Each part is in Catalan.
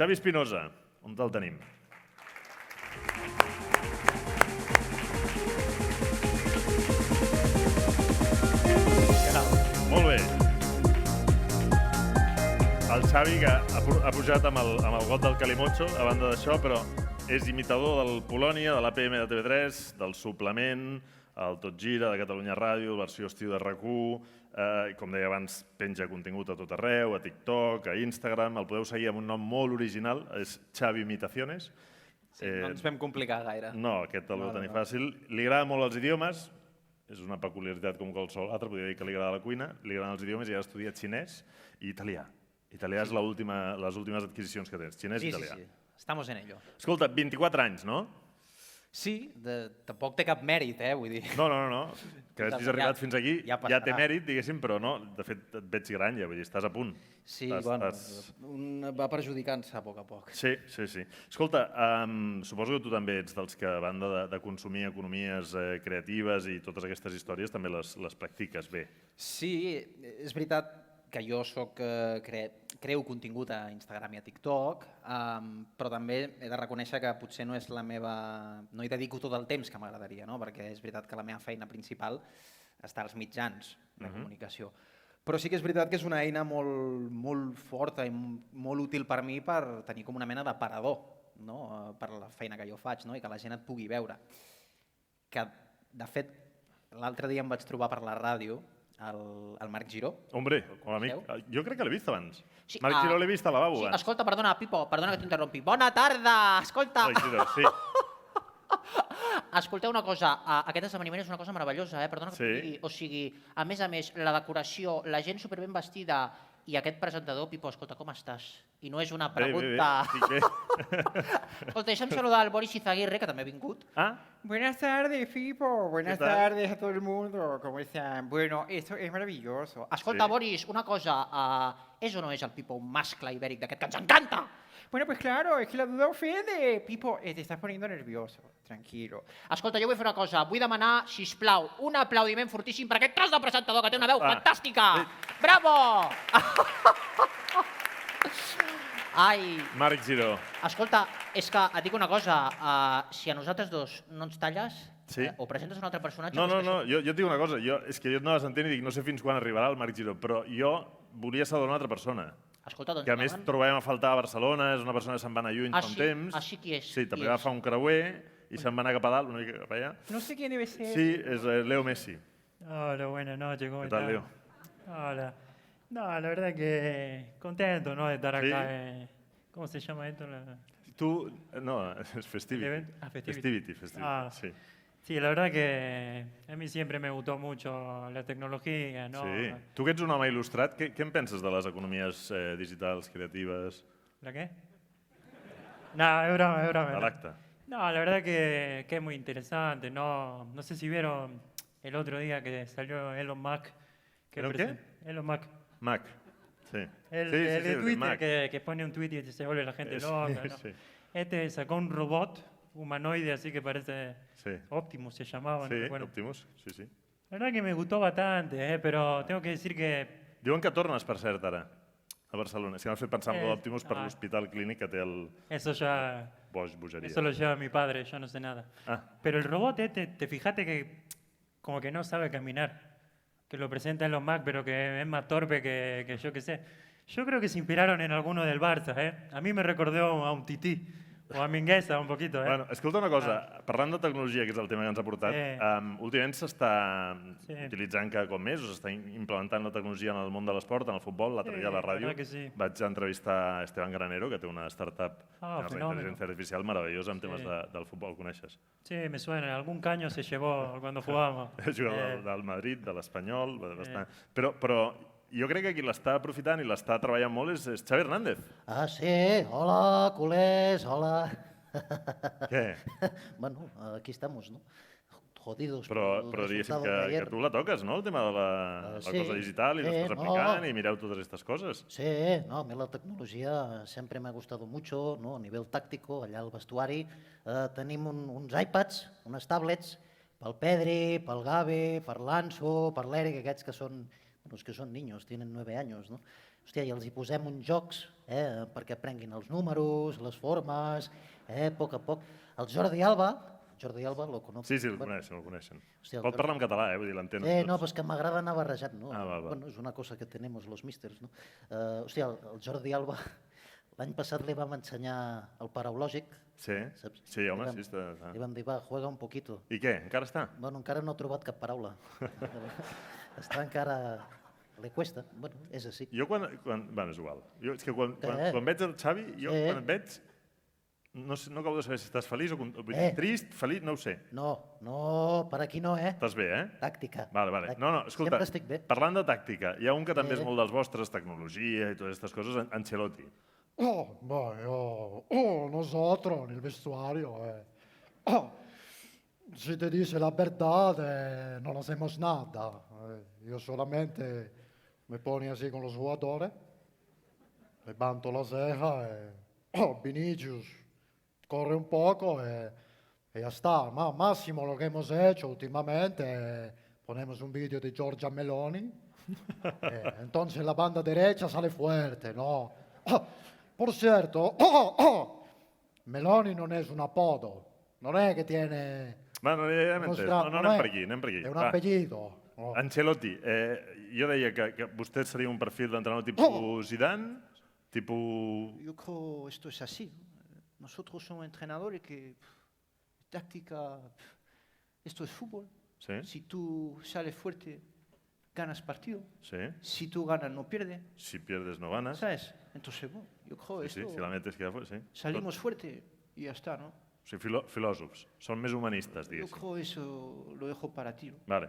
Xavi Espinosa, on el tenim? Molt bé. El Xavi, que ha pujat amb el got del Calimocho, a banda d'això, però és imitador del Polònia, de l'APM de TV3, del Suplement, el Tot Gira, de Catalunya Ràdio, versió estiu de RAC1, com deia abans, penja contingut a tot arreu, a TikTok, a Instagram, el podeu seguir amb un nom molt original, és Xavi Imitaciones. Sí, no ens vam complicar gaire. No, aquest el vau tenir fàcil. Li agraden molt els idiomes, és una peculiaritat com qualsevol altre, podria dir que li agrada la cuina, li agraden els idiomes i ha estudiat xinès i italià. Italià és les últimes adquisicions que tens, xinès i italià. Sí, estamos en ello. Escolta, 24 anys, no? Sí, tampoc té cap mèrit, vull dir. No, que hagis arribat fins aquí ja té mèrit, diguéssim, però no, de fet et veig gran ja, vull dir, estàs a punt. Sí, bueno, un va perjudicant-se a poc a poc. Sí. Escolta, suposo que tu també ets dels que, a banda de consumir economies creatives i totes aquestes històries, també les practiques bé. Sí, és veritat que jo creo contingut a Instagram i a TikTok, però també he de reconèixer que potser no és la meva... no hi dedico tot el temps que m'agradaria, no? Perquè és veritat que la meva feina principal està als mitjans de comunicació. Però sí que és veritat que és una eina molt forta i molt útil per mi per tenir com una mena d'aparador, no? Per la feina que jo faig, no? I que la gent et pugui veure. Que, de fet, l'altre dia em vaig trobar per la ràdio el Marc Giró. Hombre, com a amic, jo crec que l'he vist abans. Marc Giró l'he vist al lavabo abans. Sí, escolta, perdona, Pipo, perdona que t'interrompi. Bona tarda, escolta. Marc Giró, sí. Escolteu una cosa, aquest esdeveniment és una cosa meravellosa, perdona que t'ho digui. O sigui, a més, la decoració, la gent superben vestida i aquest presentador, Pipo, escolta, com estàs? I no és una pregunta... Escolta, deixa'm saludar al Boris Izaguirre, que també ha vingut. Buenas tardes, Pipo. Buenas tardes a todo el mundo. ¿Cómo están? Bueno, esto es maravilloso. Escolta, Boris, una cosa. ¿És o no és el Pipo un mascle ibèric d'aquest que ens encanta? Bueno, pues claro, es que la duda ofende. Pipo, te estás poniendo nervioso. Tranquilo. Escolta, jo vull fer una cosa. Vull demanar, sisplau, un aplaudiment fortíssim per aquest tros de presentador que té una veu fantàstica. Bravo! Ai... Marc Giró. Escolta, és que et dic una cosa. Si a nosaltres dos no ens talles, o presentes un altre personatge... No, jo et dic una cosa. És que jo et anava sentint i dic, no sé fins quan arribarà el Marc Giró, però jo volia saludar una altra persona. Escolta, doncs... Que a més trobem a faltar a Barcelona, és una persona que se'n va anar lluny fa un temps. Així qui és? Sí, també va agafar un creuer i se'n va anar cap a dalt, una mica cap allà. No sé quién debe ser. Sí, és Leo Messi. Hola, buenas noches, ¿cómo estás? ¿Qué tal, Leo? Hola. No, la verdad que contento, ¿no? De estar acá. ¿Cómo se llama esto? Tú, no, es Festivity. Festivity. Sí. Sí, la verdad que a mí siempre me gustó mucho la tecnología, ¿no? Sí. Tu que ets un home il·lustrat, què en penses de les economies digitals, creatives? ¿La qué? No, es broma. A l'acte. No, la verdad que es muy interesante, ¿no? No sé si vieron el otro día que salió Elon Musk. ¿Elon qué? Elon Musk. Musk, sí. El de Twitter que pone un tweet y se vuelve la gente loca, ¿no? Sí. Este sacó un robot humanoide, así que parece Optimus se llamaba. Sí, bueno, Optimus, sí. La verdad que me gustó bastante, pero tengo que decir que... Diuen que tornes, per cert, ara, a Barcelona. Si m'has fet pensar en l'Optimus per l'hospital clínic que té el... Eso ya... Bogeria. Eso lo lleva mi padre, yo no sé nada. Pero el robot te fijaste que como que no sabe caminar. Que lo presenta en los Mac, pero que es más torpe que yo que sé. Yo creo que se inspiraron en alguno del Barça, A mí me recordó a un Tití, o a Mingueza un poquito, Bueno, escolta una cosa, parlant de tecnologia, que és el tema que ens ha portat, últimament s'està utilitzant cada cop més, o s'està implementant la tecnologia en el món de l'esport, en el futbol, l'altre dia a la ràdio. Vaig entrevistar a Esteban Granero, que té una startup d'intel·ligència artificial meravellosa en temes del futbol, coneixes? Sí, me suena, algún caño se llevó cuando jugábamos. És jugador del Madrid, de l'Espanyol, però jo crec que qui l'està aprofitant i l'està treballant molt és Xavi Hernández. Sí, hola, culers, hola. Què? Bueno, aquí estamos, ¿no? Jodidos. Però diguéssim que tu la toques, no?, el tema de la cosa digital i l'estàs aplicant i mireu totes aquestes coses. Sí, no, a mi la tecnologia sempre m'ha gustat mucho, ¿no? A nivell tàctico, allà al vestuari tenim uns iPads, unes tablets, pel Pedri, pel Gavi, per l'Anso, per l'Eric, aquests que són niños, tienen 9 años, ¿no? O hòstia, i els hi posem uns jocs perquè aprenguin els números, les formes, a poc a poc. El Jordi Alba lo conec. Sí, el coneixen. Hòstia, Pot parlar en català, vull dir, l'entenen tots. No, però és que m'agrada anar barrejat, no? Va. Bueno, és una cosa que tenemos los místers, no? Hòstia, el Jordi Alba, l'any passat li vam ensenyar el paraulògic. Sí, saps? sí, home, sí. Li vam dir, va, juega un poquito. I què, encara està? Bueno, encara no ha trobat cap paraula. Està encara... Le cuesta, bueno, és així. Jo quan... Bueno, és igual. És que quan veig el Xavi, quan et veig, no acabo de saber si estàs feliç o trist, feliç, no ho sé. No, per aquí no, Estàs bé, Tàctica. Vale. No, escolta, sempre estic bé. Parlant de tàctica, hi ha un que també és molt dels vostres, tecnologia i totes aquestes coses, Ancelotti. Nosotros en el vestuario, si te dice la verdad, no hacemos nada. Yo solamente me pongo así con los jugadores, levanto la ceja, Vinicius corre un poco y ya está. Máximo lo que hemos hecho últimamente, ponemos un vídeo de Giorgia Meloni, entonces la banda derecha sale fuerte, ¿no? Por cierto, Meloni non è un apodo, non è che tiene... Bueno, ja m'entens, no anem per aquí. È un apellido. Ancelotti, jo deia que vostè seria un perfil d'entrenador tipus Zidane, tipus... Yo creo esto es así. Nosotros somos entrenadores que táctica, esto es fútbol. Sí. Si tú sales fuerte, ganas partido. Sí. Si tú ganas, no pierdes. Si pierdes, no ganas. ¿Sabes? Entonces, bueno, yo creo Sí, esto... si la metes queda fuera, sí. Salimos fuerte y ya está, ¿no? O sigui, filòsofs. Són més humanistes, Yo diguéssim. creo eso lo dejo para ti. ¿no? Vale.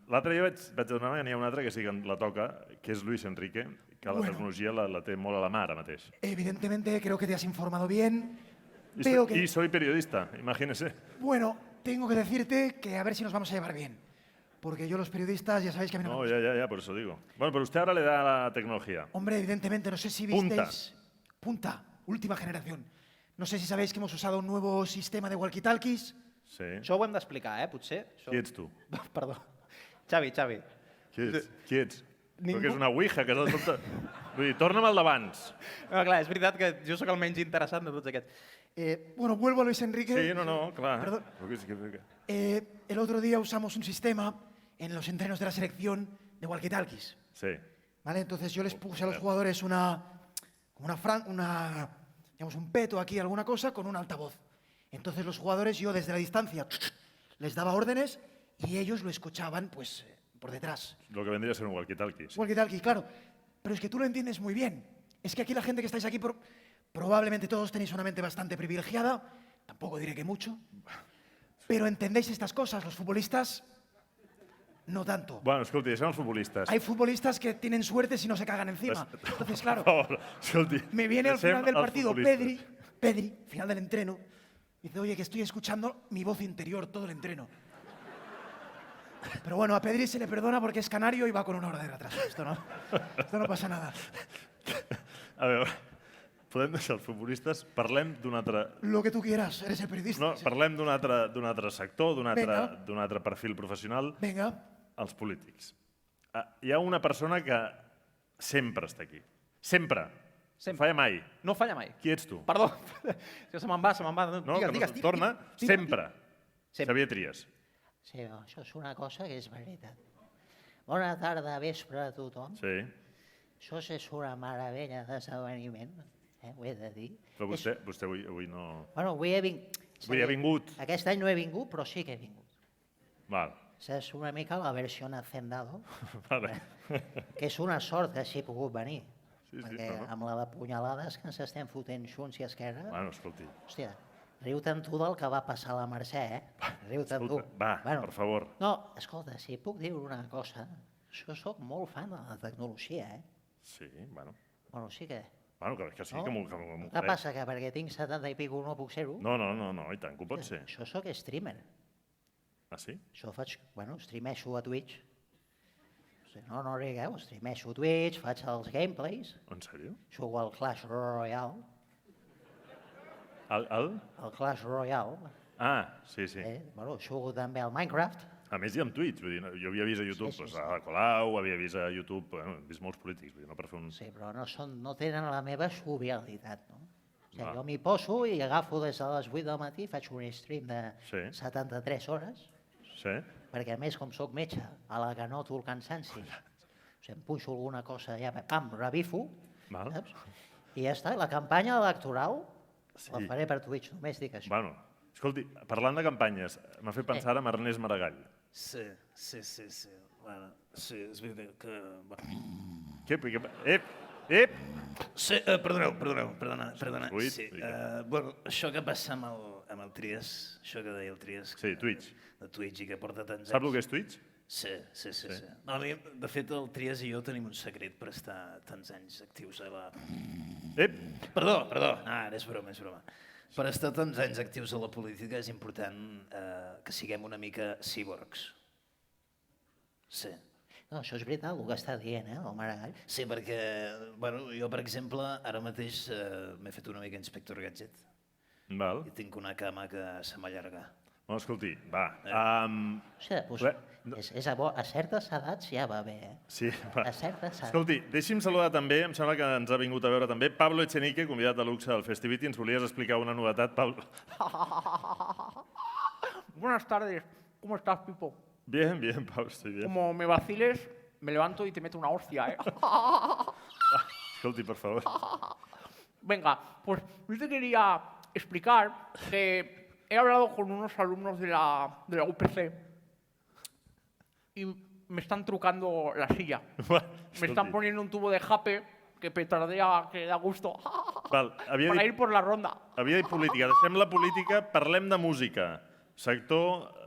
L'altre dia vaig adonar que n'hi ha un altre que sí que la toca, que és Luis Enrique, que la tecnologia la té molt a la mà ara mateix. Evidentemente, creo que te has informado bien. Y soy periodista, imagínese. Bueno, tengo que decirte que a ver si nos vamos a llevar bien. Porque yo los periodistas ya sabéis que a mí no me No, ya, por eso digo. Bueno, pero usted ahora le da a la tecnología. Hombre, evidentemente, no sé si visteis... Punta, última generación. No sé si sabéis que hemos usado un nuevo sistema de walkie-talkies. Sí. Això ho hem d'explicar, potser. Això... Qui ets tu? Perdó. Xavi. Qui ets? Però que és una ouija, que és el tot... Vull dir, torna'm al d'abans. No, clar, és veritat que jo sóc el menys interessant de tots aquests. Bueno, vuelvo a Luis Enrique. Sí, no, clar. Perdón. Que... El otro día usamos un sistema en los entrenos de la selección de walkie-talkies. Sí. ¿Vale? Entonces yo les puse a los jugadores digamos, un peto aquí, alguna cosa, con un altavoz. Entonces los jugadores, yo desde la distancia les daba órdenes y ellos lo escuchaban, pues, por detrás. Lo que vendría a ser un walkie-talkie. Sí. Walkie-talkie, claro. Pero es que tú lo entiendes muy bien. Es que aquí la gente que estáis aquí, probablemente todos tenéis una mente bastante privilegiada, tampoco diré que mucho, pero entendéis estas cosas. Los futbolistas, no tanto. Bueno, escolti, deixem els futbolistes. Hay futbolistas que tienen suerte si no se cagan encima. Entonces, claro, Por favor, escolti, me viene al final del els partido futbolistes. Pedri, final del entreno, dice, oye, que estoy escuchando mi voz interior todo el entreno. Pero bueno, a Pedri se le perdona porque es canario y va con una hora de retraso. Esto no pasa nada. A veure, podem deixar els futbolistes, parlem d'un altre... Lo que tú quieras, eres el periodista. No, parlem d'un altre sector, d'un Venga. altre perfil professional, Venga. els polítics. Hi ha una persona que sempre està aquí. Sempre. No falla mai. No falla mai. Qui ets tu? Perdó, és que se me'n va. No, Digues. torna. Sempre. Sempre. Xavier Trias. Sí, això és una cosa que és veritat. Bona tarda, vespre a tothom. Sí. Això és una meravella d'esdeveniment, ho he de dir. Però vostè avui no... Bueno, avui he vingut. Avui ha vingut. Aquest any no he vingut, però sí que he vingut. Val. És una mica la versió Hacendado, Vale. que és una sort que hagi pogut venir. Sí, Perquè no. amb la de punyalades que ens estem fotent junts i esquerra... Bueno, escolti. Hòstia, riu-te'n tu del que va passar a la Mercè, Riu-te'n tu. Va, per favor. No, escolta, si puc dir una cosa, jo sóc molt fan de la tecnologia, Sí, bueno. Bueno, sí que... Bueno, que sí, No? que m'ho Què crec. passa, que perquè tinc 70 i pico no puc ser-ho? No, i tant que ho pot ser. Això sóc streamer. Ah, sí? Això faig, streameixo a Twitch. No rigueu, streameixo a Twitch, faig els gameplays, En sèrio? jugo al Clash Royale, El? el Clash Royale, Ah, sí. jugo també al Minecraft, A més, hi ha amb Twitch. Vull dir, jo havia vist a YouTube a Colau, havia vist a YouTube... Bueno, he vist molts polítics, vull dir, no per fer un... Sí, però no tenen la meva jovialitat, no? O sigui, jo m'hi poso i agafo des de les 8 del matí, faig un stream de 73 hores, perquè a més, com sóc metge, a la que noto el cansanci, em punxo alguna cosa, ja, pam, revifo, saps? I ja està, la campanya electoral la faré per Twitch, només dic això. Bueno, escolti, parlant de campanyes, m'ha fet pensar en Ernest Maragall. Sí. Bueno, sí, és veritat que... Què? Sí, perdona. Sí, bueno, això que passa amb el Trias, això que deia el Trias... Sí, Twitch. De Twitch i que porta tants anys... Sap el que és Twitch? Sí. No, a mi, de fet, el Trias i jo tenim un secret per estar tants anys actius a la... Perdó, ara és broma. Per estar tants anys actius a la política és important que siguem una mica cíborgs. Sí. No, això és veritat, el que està dient, el Maragall. Sí, perquè, bueno, jo, per exemple, ara mateix m'he fet una mica Inspector Gadget. Val. I tinc una cama que se m'allarga. Bueno, escolti, va. A certes edats ja va bé, Sí, va. A certes edats. Escolti, deixi'm saludar també, em sembla que ens ha vingut a veure també, Pablo Echenique, convidat de luxe del Festivity. Ens volies explicar una novetat, Pablo? Buenas tardes, ¿cómo estás, Pipo? Bien, Pablo, estoy bien. Como me vaciles, me levanto y te meto una hostia, ¿eh? Escolti, por favor. Venga, pues yo te quería explicar que he hablado con unos alumnos de la UPC y me están trucando la silla. Me están poniendo un tubo de jape que petardea, que da gusto. Para ir por la ronda. Havia dit política. Deixem la política, parlem de música. Sector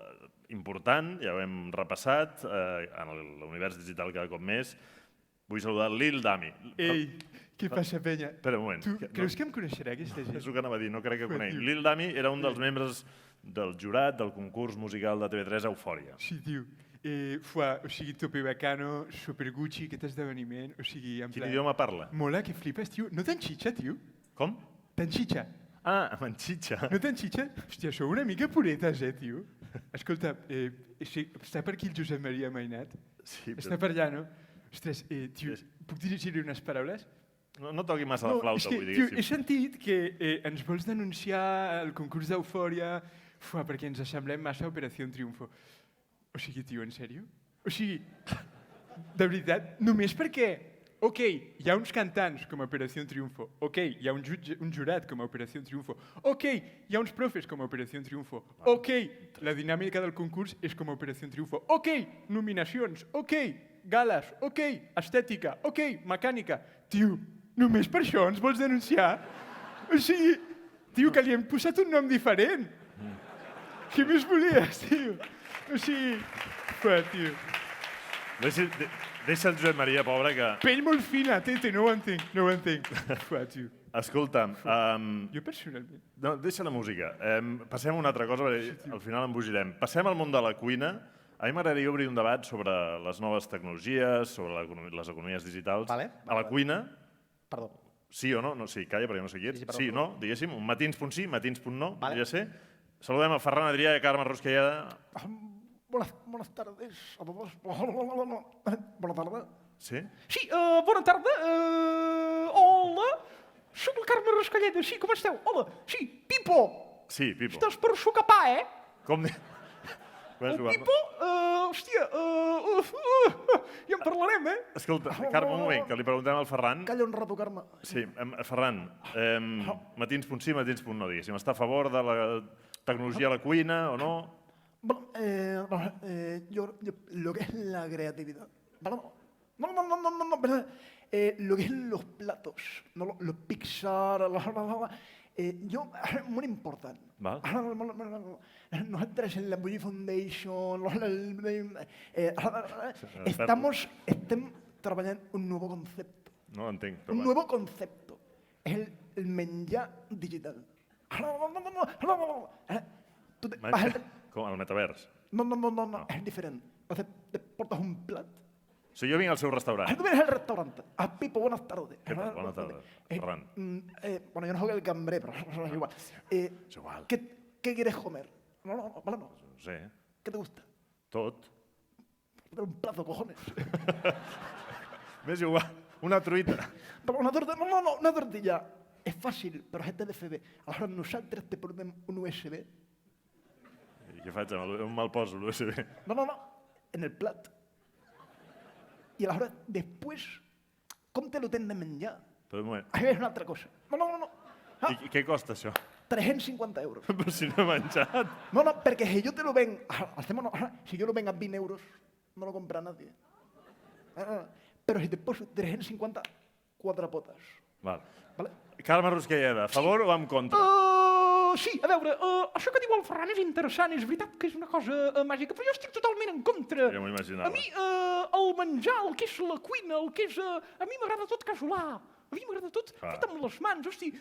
important, ja ho hem repassat, en l'univers digital cada cop més. Vull saludar Lil Dami. Ei, què passa, penya? Espera un moment. Tu creus que em coneixerà aquesta gent? És el que anava a dir, no crec que conegui. Lil Dami era un dels membres del jurat del concurs musical de TV3 Eufòria. Sí, tio. O sigui, tope bacano, super Gucci, aquest esdeveniment, o sigui... Quin idioma parla? Mola, que flipes, tio. No t'enxitxa, tio? Com? T'enxitxa. Ah, m'enxitxa. No t'enxitxa? Hòstia, sou una mica puretes, tio. Escolta, està per aquí el Josep Maria Mainat? Sí. Està per allà, no? Ostres, tio, puc dirigir-li unes paraules? No toqui massa la flauta, vull dir. Tio, he sentit que ens vols denunciar el concurs d'Eufòria perquè ens assemblem massa a Operació Triunfo. O sigui, tio, en sèrio? O sigui, de veritat, només perquè, ok, hi ha uns cantants com a Operació Triunfo, ok, hi ha un jurat com a Operació Triunfo, ok, hi ha uns profes com a Operació Triunfo, ok, la dinàmica del concurs és com a Operació Triunfo, ok, nominacions, ok, gales, ok, estètica, ok, mecànica. Tio, només per això ens vols denunciar? O sigui, tio, que li hem posat un nom diferent. Què més volies, tio? O sigui, tio. Deixa el Josep Maria, pobre, que... Pell molt fina, tete, no ho entenc. Tio. Escolta'm... Jo personalment. No, deixa la música. Passem a una altra cosa, perquè al final embogirem. Passem al món de la cuina. A mi m'agradaria obrir un debat sobre les noves tecnologies, sobre les economies digitals. A la cuina... Perdó. Sí o no? Sí, calla, perquè no sé qui ets. Sí o no, diguéssim. Un matins.sí, matins.no, podria ser. Saludem a Ferran Adrià i a Carme Rusquellada. Buenas tardes a todos. Bona tarda. Sí? Sí, bona tarda. Hola. Soc el Carme Rusquellada. Sí, com esteu? Hola. Sí, Pipo. Sí, Pipo. Estàs per socapar, Com... Pipo, hòstia, ja en parlarem, Escolta, Carme, un moment, que li preguntem al Ferran. Calla un rato, Carme. Sí, Ferran, matins.sí, matins.no, diguéssim. Està a favor de la tecnologia a la cuina o no? Bueno, lo que es la creatividad. No, lo que es los platos, no los Pixar, yo, muy importante. Nosotros en la Bully Foundation estamos trabajando un nuevo concepto. No entenc. Un nuevo concepto. Es el menjar digital. Com el metavers? No, es diferente. Te portas un plato. O sigui, jo vinc al seu restaurant. Tú vienes al restaurante. Pipo, buenas tardes. ¿Qué tal? Buenas tardes, Ferran. Bueno, yo no soy el cambré, pero es igual. Es igual. ¿Qué quieres comer? No, No sé. ¿Qué te gusta? Tot? Un plazo, cojones. M'és igual, una truita. Però una tortilla, no, una tortilla. És fàcil, però és TDFB. Aleshores nosaltres te portem un USB. I què faig? On me'l poso, l'USB? No, en el plat. I aleshores, després, com te lo tens de menjar? Però un moment. Això és una altra cosa. No. I què costa això? 350 euros. Però si no he menjat. No, perquè si yo te lo ven, si yo lo ven a 20 euros, no lo compra nadie. Però si te poso 350, 4 potes. Vale. Vale? Carme Rusquelleda, a favor o en contra? Sí, a veure, això que diu el Ferran és interessant, és veritat que és una cosa màgica, però jo estic totalment en contra. Ja m'ho imaginava. A mi, el menjar, el que és la cuina, el que és... A mi m'agrada tot casolà. A mi m'agrada tot fet amb les mans. Hosti,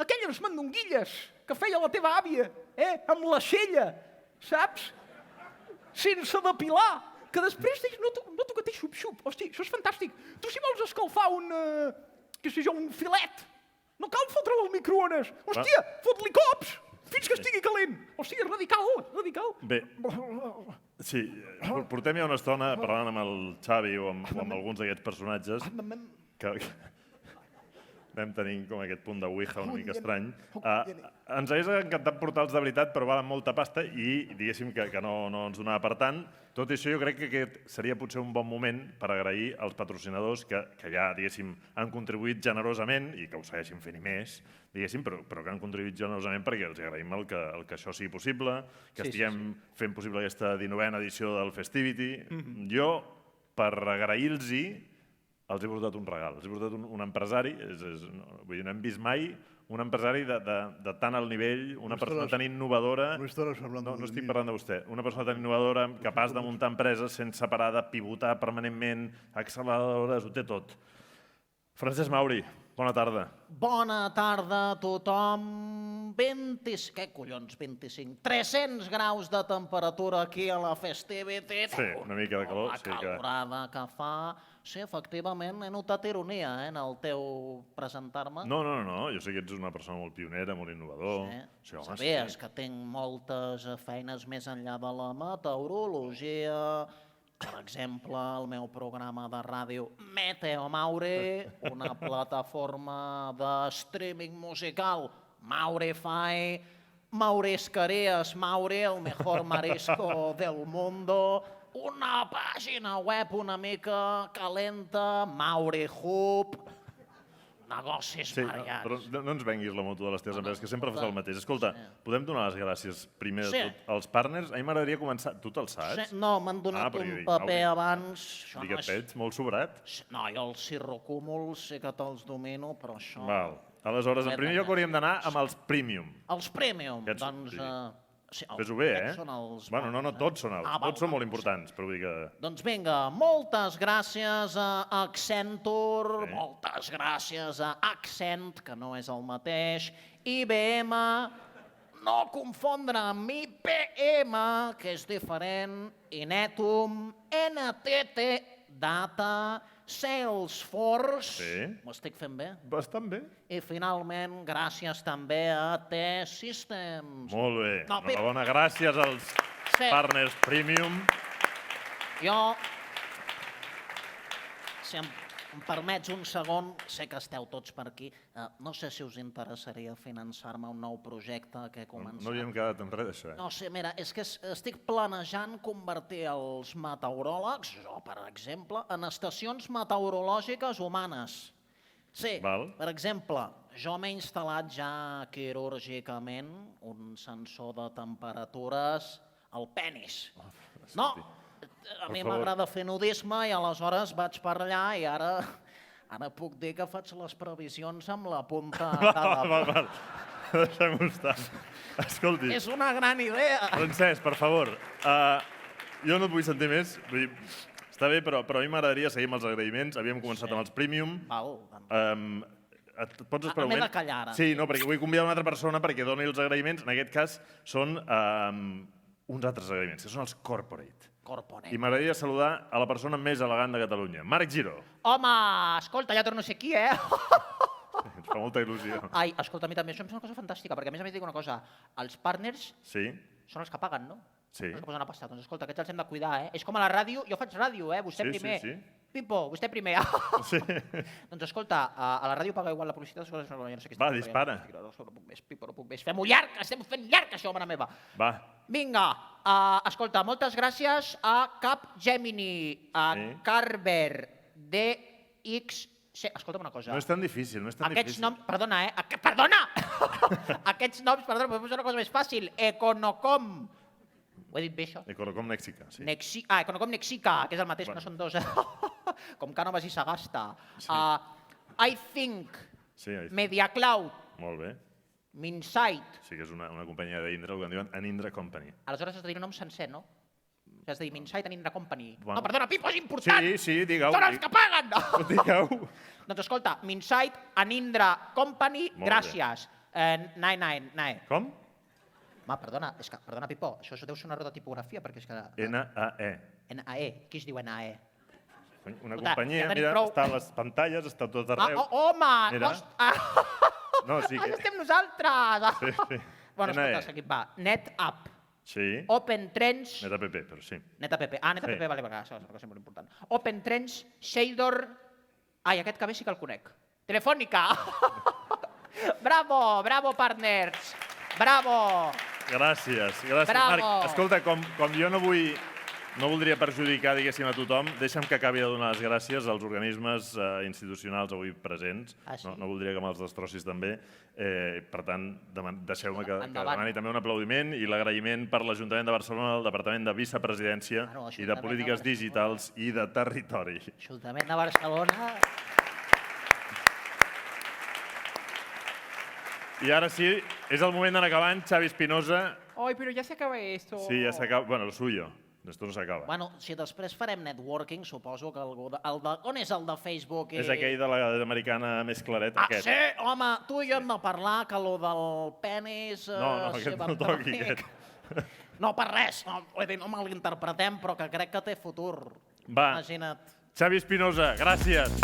aquelles mandonguilles que feia la teva àvia, amb la xella, saps? Sense depilar, que després dius, noto que té xup-xup. Hosti, això és fantàstic. Tu si vols escalfar un filet, no cal fotre-lo al microones. Hòstia, fot-li cops fins que estigui calent. Hòstia, radical. Bé, sí, portem ja una estona parlant amb el Xavi o amb alguns d'aquests personatges que vam tenint com aquest punt de ouija una mica estrany. Ens hagués encantat portar-los de veritat, però valen molta pasta i diguéssim que no ens donava per tant. Tot i això, jo crec que aquest seria potser un bon moment per agrair als patrocinadors que ja, diguéssim, han contribuït generosament i que ho segueixin fent i més, diguéssim, però que han contribuït generosament perquè els agraïm el que això sigui possible, que estiguem fent possible aquesta 19a edició del Festivity. Jo, per agrair-los-hi, els he portat un regal. Els he portat un empresari, vull dir, no hem vist mai un empresari de tant alt nivell, una persona tan innovadora... No estic parlant de vostè. Una persona tan innovadora, capaç de muntar empreses sense parar de pivotar permanentment, acceleradores, ho té tot. Francesc Mauri, bona tarda. Bona tarda a tothom. 300 graus de temperatura aquí a la Festivity. Sí, una mica de calor. La calorada que fa. Sí, efectivament, he notat ironia en el teu presentar-me. No, jo sé que ets una persona molt pionera, molt innovador. Sí, sabies que tinc moltes feines més enllà de la meteorologia. Per exemple, el meu programa de ràdio Meteo Mauri, una plataforma de streaming musical, Maurify, Maurisquerías Mauri, el mejor marisco del mundo, una pàgina web una mica calenta, Mauri Hub, negocis variats. Però no ens venguis la moto de les teves empreses, que sempre fas el mateix. Escolta, podem donar les gràcies primer de tot als partners? A mi m'agradaria començar... Tu te'l saps? No, m'han donat un paper abans. I què et veig? Molt sobrat? No, jo els cirrocúmuls sé que te'ls domino, però això... Val. Aleshores, en primer lloc hauríem d'anar amb els premium. Els premium, doncs... Fes-ho bé, Bueno, no, tots són alts. Tots són molt importants, però vull dir que... Doncs vinga, moltes gràcies a Accenture, moltes gràcies a Accent, que no és el mateix, IBM, no confondre amb IPM, que és diferent, Inetum, NTT, Data, Salesforce, ho estic fent bé? Bastant bé. I finalment, gràcies també a T-Systems. Molt bé. Enhorabona, gràcies als partners premium. Jo, si em permets un segon, sé que esteu tots per aquí, no sé si us interessaria finançar-me un nou projecte que he començat. No havíem quedat en res d'això, No sé, mira, és que estic planejant convertir els meteoròlegs, jo per exemple, en estacions meteorològiques humanes. Sí, per exemple, jo m'he instal·lat ja quirúrgicament un sensor de temperatures al penis. No, a mi m'agrada fer nudisme i aleshores vaig per allà i ara puc dir que faig les previsions amb la punta de la... Val. Deixem-ho estar. Escolti. És una gran idea. Francesc, per favor, jo no et vull sentir més. Vull dir, està bé, però a mi m'agradaria seguir amb els agraïments. Havíem començat amb els premium. Et pots esperar un moment? M'he de callar ara. Sí, no, perquè vull convidar una altra persona perquè doni els agraïments. En aquest cas són uns altres agraïments, que són els corporate. I m'agradaria saludar a la persona més elegant de Catalunya, Marc Giró. Home, escolta, ja torno a ser aquí, Ens fa molta il·lusió. Ai, escolta, a mi també, això em sembla una cosa fantàstica, perquè a més dic una cosa, els partners són els que paguen, no? Sí. No és una passada. Doncs escolta, aquests els hem de cuidar, eh? És com a la ràdio, jo faig ràdio, eh? Vostè primer. Sí. Pipo, vostè primer. Sí. Doncs escolta, a la ràdio paga igual la publicitat. No sé Va, dispara. No puc més, Pipo, no puc més. Fem-ho llarg, estem fent llarg, això, mare meva. Va. Vinga, escolta, moltes gràcies a Capgemini, a Carver, DX... Escolta'm una cosa. No és tan difícil, no és tan difícil. Aquests noms... Perdona, Perdona! Aquests noms, perdona, podem posar una cosa més fàcil. Econocom. Ho he dit bé, això? Econocom Nexica, sí. Econocom Nexica, que és el mateix, no són dos. Com Cánovas i Sagasta. I Think. MediaCloud. Molt bé. Minsight. Sí, que és una companyia d'Indra, el que en diuen Anindra Company. Aleshores has de dir un nom sencer, no? Has de dir Minsight Anindra Company. No, perdona, Pipo, és important! Sí, digueu. Són els que paguen! Digueu. Doncs escolta, Minsight Anindra Company, gràcies. Nae. Com? Perdona, Pipo, això deu ser un error de tipografia, perquè és que... NAE. NAE. Qui es diu NAE? Una companyia, mira, està a les pantalles, està tot arreu. Home! No, sí que... Estem nosaltres! Sí. Bueno, escolta, seguim, va. NetApp. Sí. Open Trends... NetApp, però sí. NetApp. NetApp, vale, això és molt important. Open Trends, Shador... Ai, aquest que ve sí que el conec. Telefònica! Bravo, partners! Bravo! Gràcies. Bravo. Marc, escolta, com jo no voldria perjudicar, diguéssim, a tothom, deixa'm que acabi de donar les gràcies als organismes institucionals avui presents. No voldria que me'ls destrossis també. Per tant, deixeu-me que demani també un aplaudiment i l'agraïment per l'Ajuntament de Barcelona, el Departament de Vicepresidència i de Polítiques Digitals i de Territori. Ajuntament de Barcelona... I ara sí, és el moment d'anar acabant. Xavi Espinosa. Ai, però ja s'acaba esto. Sí, ja s'acaba. Bueno, el suyo. Esto no s'acaba. Bueno, si després farem networking, suposo que algú... On és el de Facebook? És aquell de l'americana més claret, aquest. Sí, home, tu i jo hem de parlar que lo del penis... No, aquest no toqui, aquest. No, per res. No malinterpretem, però que crec que té futur. Va. Imagina't. Xavi Espinosa, gràcies.